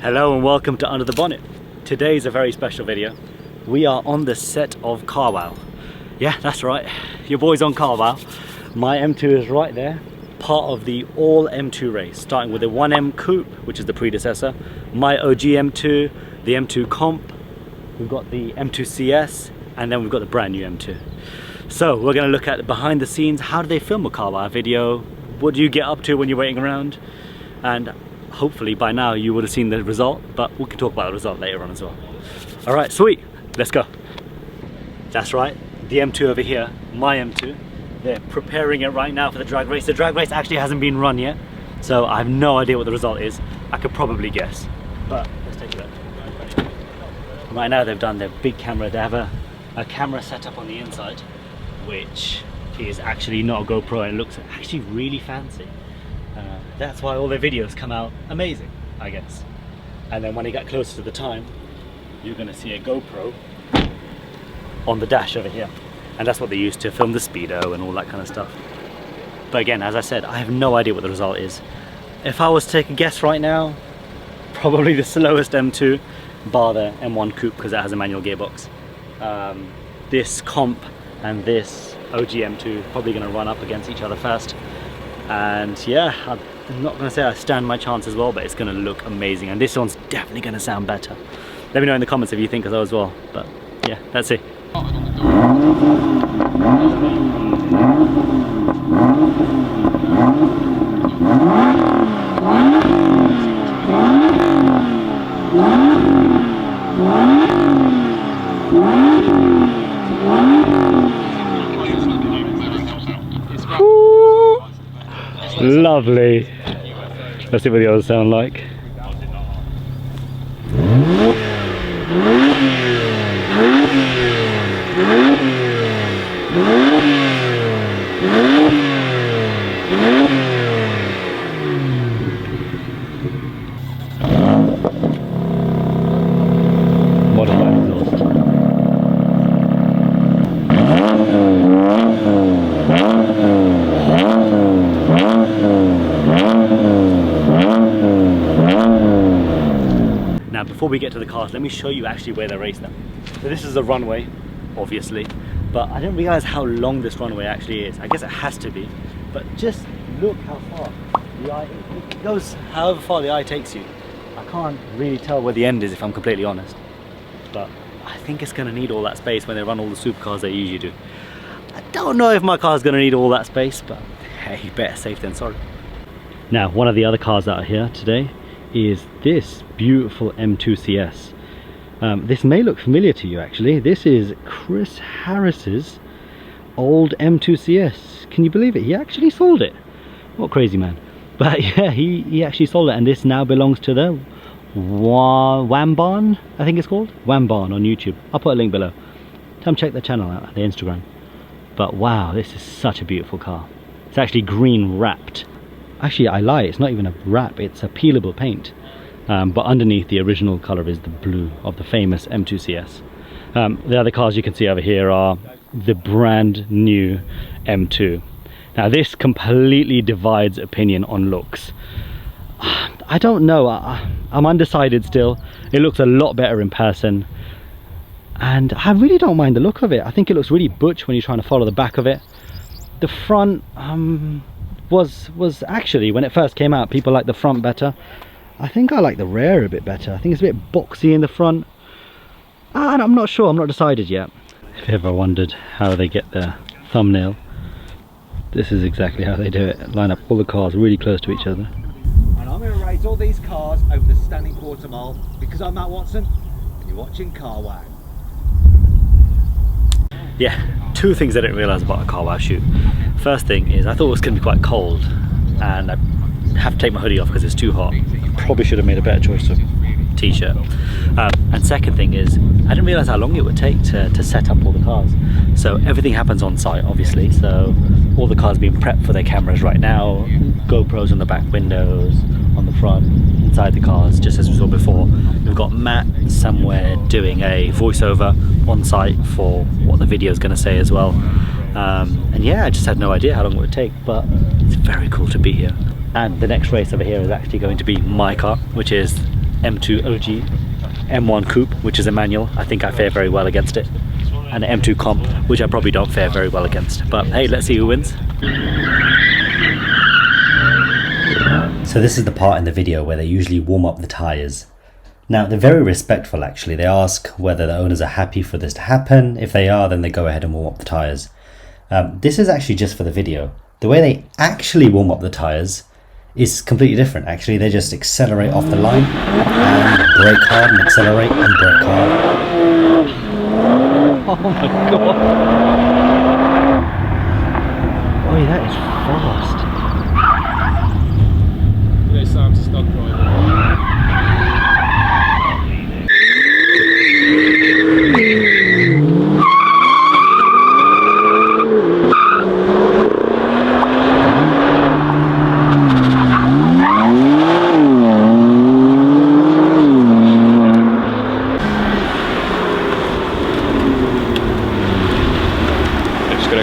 Hello and welcome to Under the Bonnet. Today's a very special video. We are on the set of CarWow. Yeah, that's right, your boy's on CarWow. My M2 is right there, part of the all M2 race, starting with the 1M Coupe, which is the predecessor, my OG M2, the M2 Comp, we've got the M2 CS, and then we've got the brand new M2. So we're going to look at behind the scenes. How do they film a CarWow video? What do you get up to when you're waiting around? And hopefully by now you would have seen the result, but we can talk about the result later on as well. All right, sweet, let's go. That's right, the M2 over here, my M2. They're preparing it right now for the drag race. The drag race actually hasn't been run yet, so I have no idea what the result is. I could probably guess, but let's take a look. Right now they've done their big camera. They have a camera set up on the inside, which is actually not a GoPro, and it looks actually really fancy. That's why all their videos come out amazing, I guess. And then when you get closer to the time, you're going to see a GoPro on the dash over here. And that's what they use to film the speedo and all that kind of stuff. But again, as I said, I have no idea what the result is. If I was to take a guess right now, probably the slowest M2, bar the M1 Coupe, because it has a manual gearbox. This Comp and this OG M2 probably going to run up against each other first. And yeah, I'm not going to say I stand my chance as well, but it's going to look amazing, and this one's definitely going to sound better. Let me know in the comments if you think so as well. But yeah, that's it. Lovely. Let's see what the others sound like. Modified exhaust. Now before we get to the cars, let me show you actually where they're racing them. So this is a runway, obviously, but I didn't realize how long this runway actually is. I guess it has to be, but just look how far the eye, it goes however far the eye takes you. I can't really tell where the end is if I'm completely honest, but I think it's going to need all that space when they run all the supercars they usually do. I don't know if my car's going to need all that space, but hey, better safe than sorry. Now, one of the other cars that are here today is this beautiful M2 CS. This may look familiar to you actually. This is Chris Harris's old M2 CS. Can you believe it? He actually sold it. What crazy man. But yeah, he actually sold it, and this now belongs to the Wam Barn, I think it's called. Wam Barn on YouTube. I'll put a link below. Come check the channel out, the Instagram. But wow, this is such a beautiful car. It's actually green wrapped. Actually, I lie, it's not even a wrap, it's a peelable paint. But underneath, the original color is the blue of the famous M2 CS. The other cars you can see over here are the brand new M2. Now this completely divides opinion on looks. I don't know, I'm undecided still. It looks a lot better in person, and I really don't mind the look of it. I think it looks really butch when you're trying to follow the back of it. The front was actually, when it first came out, people liked the front better. I think I like the rear a bit better. I think it's a bit boxy in the front. And I'm not sure, I'm not decided yet. If you ever wondered how they get their thumbnail, this is exactly how they do it. Line up all the cars really close to each other. And I'm going to race all these cars over the standing quarter mile because I'm Matt Watson and you're watching CarWow. Yeah, two things I didn't realise about a CarWow shoot. First thing is I thought it was going to be quite cold, and I have to take my hoodie off because it's too hot. Probably should have made a better choice of t-shirt. And second thing is I didn't realise how long it would take to set up all the cars. So everything happens on site, obviously, so all the cars being prepped for their cameras right now, GoPros on the back windows, on the front, inside the cars, just as we saw before. We've got Matt somewhere doing a voiceover on site for what the video is going to say as well. And yeah, I just had no idea how long it would take, but it's very cool to be here. And the next race over here is actually going to be my car, which is M2 OG, M1 Coupe, which is a manual. I think I fare very well against it. And an M2 Comp, which I probably don't fare very well against. But hey, let's see who wins. So this is the part in the video where they usually warm up the tyres. Now, they're very respectful actually. They ask whether the owners are happy for this to happen. If they are, then they go ahead and warm up the tyres. This is actually just for the video. The way they actually warm up the tyres is completely different actually. They just accelerate off the line and brake hard and accelerate and brake hard. Oh my god. Oh, that is fast. They sound to stop driving.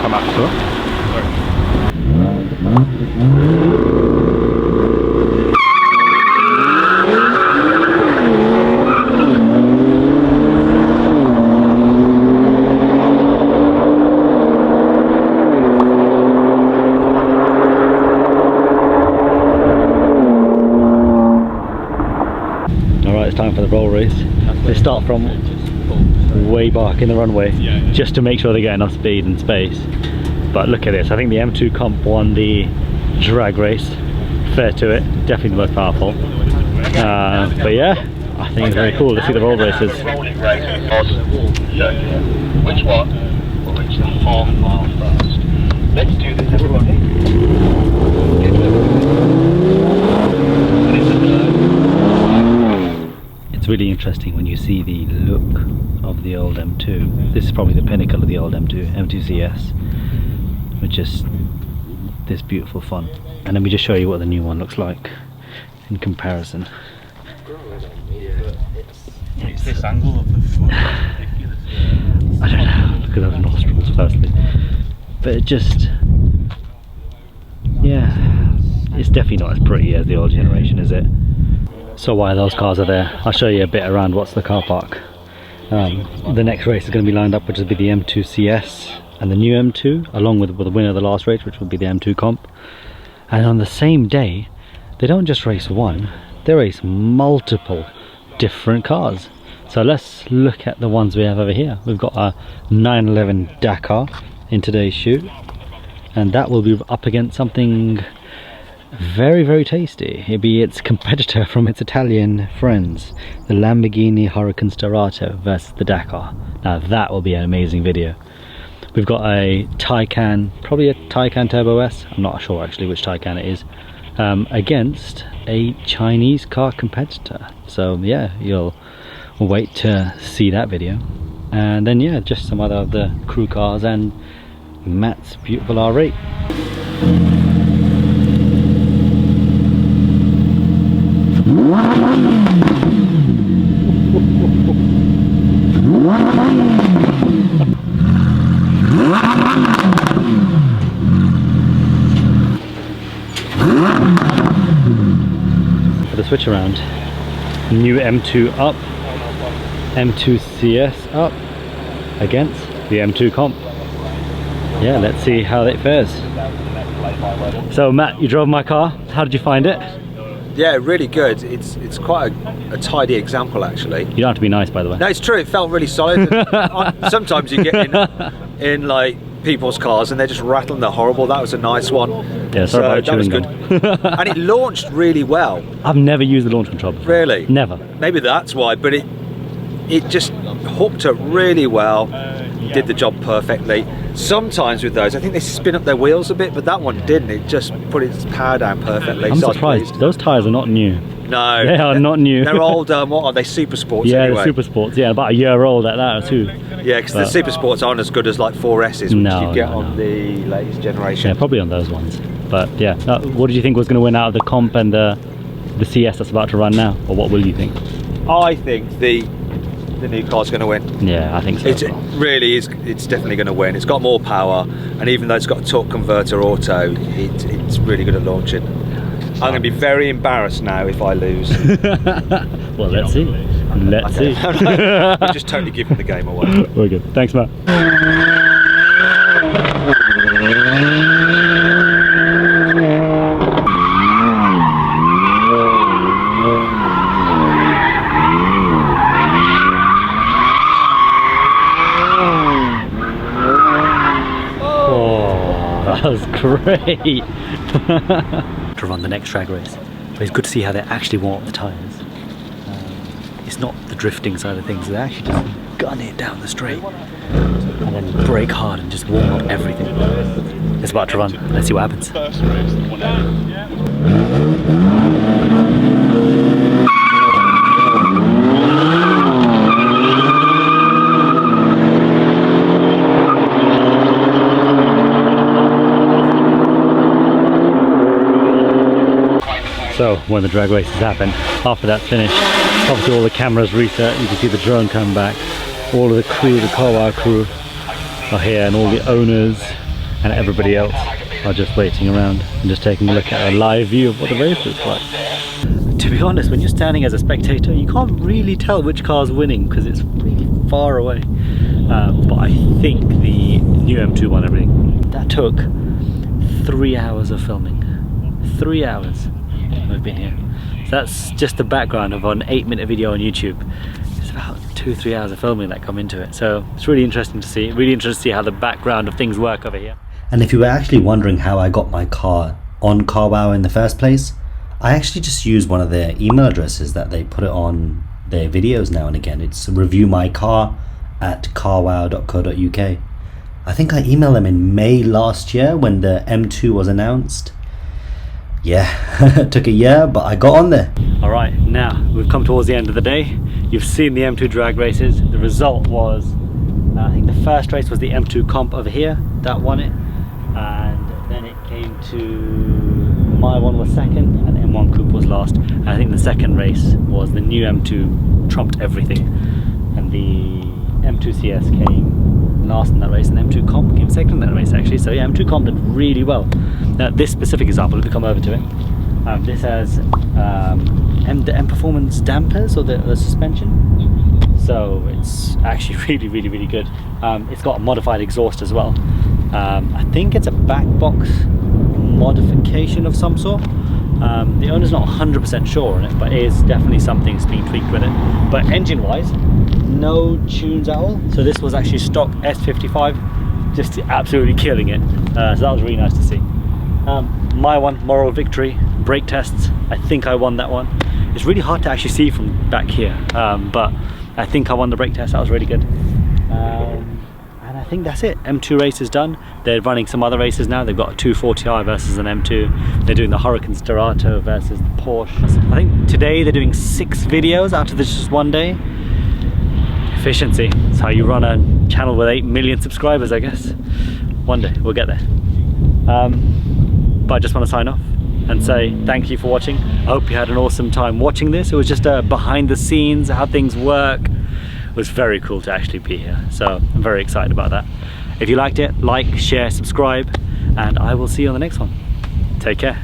Come out. Sure. Alright, it's time for the roll race. They start from way back in the runway, just to make sure they get enough speed and space. But look at this, I think the M2 Comp won the drag race. Fair to it, definitely the most powerful. But yeah, I think it's very cool. Let's see the roll races. Which one will reach the half mile first? Let's do this, everybody. It's really interesting when you see the look of the old M2. This is probably the pinnacle of the old M2 CS, with just this beautiful fun. And let me just show you what the new one looks like in comparison. It's this angle of the foot. I don't know, look at those nostrils firstly. But it just, yeah, it's definitely not as pretty as the old generation, is it? So while those cars are there, I'll show you a bit around what's the car park. The next race is going to be lined up, which will be the M2 CS and the new M2, along with the winner of the last race, which will be the M2 Comp. And on the same day, they don't just race one, they race multiple different cars. So let's look at the ones we have over here. We've got a 911 Dakar in today's shoot, and that will be up against something very, very tasty. It'll be its competitor from its Italian friends, the Lamborghini Huracan Starato versus the Dakar. Now that will be an amazing video. We've got a Taycan, probably a Taycan Turbo S, I'm not sure actually which Taycan it is, against a Chinese car competitor. So yeah, you'll wait to see that video. And then yeah, just some other of the crew cars and Matt's beautiful R8. For the switch around, new M2 up, M2 CS up against the M2 Comp. Yeah, let's see how it fares. So Matt, you drove my car, how did you find it? Yeah, really good. It's quite a tidy example actually. You don't have to be nice, by the way. No, it's true, it felt really solid. Sometimes you get in like people's cars and they're just rattling, they're horrible. That was a nice one. Yeah, sorry about that was chewing good. gum. And it launched really well. I've never used the launch control before. Really? Never. Maybe that's why, but it just hooked up really well, did the job perfectly. Sometimes with those, I think they spin up their wheels a bit, but that one didn't. It just put its power down perfectly. I'm so surprised. Those tyres are not new. No. They are not new. They're old, what are they, Super Sports yeah, anyway? the Super Sports, yeah, about a year old at that too. Yeah, because the Super Sports aren't as good as like 4Ss, which you get on the latest generation. Yeah, probably on those ones. But yeah, what did you think was going to win out of the Comp and the CS that's about to run now? Or what will you think? I think the new car's going to win. Yeah, I think so. It really is. It's definitely going to win. It's got more power, and even though it's got a torque converter auto, it's really good at launching. I'm going to be very embarrassed now if I lose. Well, let's see. Let's see. We're just totally giving the game away. We're good. Thanks, Matt. That was great. To run the next drag race, but it's good to see how they actually warm up the tyres. It's not the drifting side of things, they actually just gun it down the straight and then brake hard and just warm up everything. It's about to run, let's see what happens. First race, the one out. So when the drag races happen, after that's finished, obviously all the cameras reset, you can see the drone come back, all of the crew, the CarWow crew are here, and all the owners and everybody else are just waiting around and just taking a look at a live view of what the race looks like. To be honest, when you're standing as a spectator, you can't really tell which car's winning because it's really far away. But I think the new M2 won everything. That took 3 hours of filming. 3 hours. We've been here. So that's just the background of an 8-minute video on YouTube. It's about 2-3 hours of filming that come into it. So it's really interesting to see. Really interesting to see how the background of things work over here. And if you were actually wondering how I got my car on CarWow in the first place, I actually just use one of their email addresses that they put it on their videos now and again. It's reviewmycar@carwow.co.uk. I think I emailed them in May last year when the M2 was announced. Yeah, it took a year, but I got on there. All right, now we've come towards the end of the day. You've seen the M2 drag races. The result was, I think the first race was the M2 comp over here, that won it. And then it came to, my one was second and M1 Coupe was last. And I think the second race was the new M2 trumped everything. And the M2 CS came last in that race, and M2 Comp came second in that race actually. So yeah, M2 Comp did really well. Now this specific example, if we come over to it, this has the M Performance dampers, or the suspension. So it's actually really good. It's got a modified exhaust as well. I think it's a back box modification of some sort. The owner's not 100% sure on it, but it is definitely something's been tweaked with it. But engine wise, no tunes at all. So this was actually stock S55, just absolutely killing it. So that was really nice to see. My one, moral victory, brake tests. I think I won that one. It's really hard to actually see from back here, but I think I won the brake test. That was really good. And I think that's it. M2 race is done. They're running some other races now. They've got a 240i versus an M2. They're doing the Hurricane Sterato versus the Porsche. I think today they're doing 6 videos out of this just one day. Efficiency. It's how you run a channel with 8 million subscribers, I guess. One day we'll get there. But I just want to sign off and say thank you for watching. I hope you had an awesome time watching this. It was just a behind the scenes, how things work. It was very cool to actually be here. So I'm very excited about that. If you liked it, like, share, subscribe, and I will see you on the next one. Take care.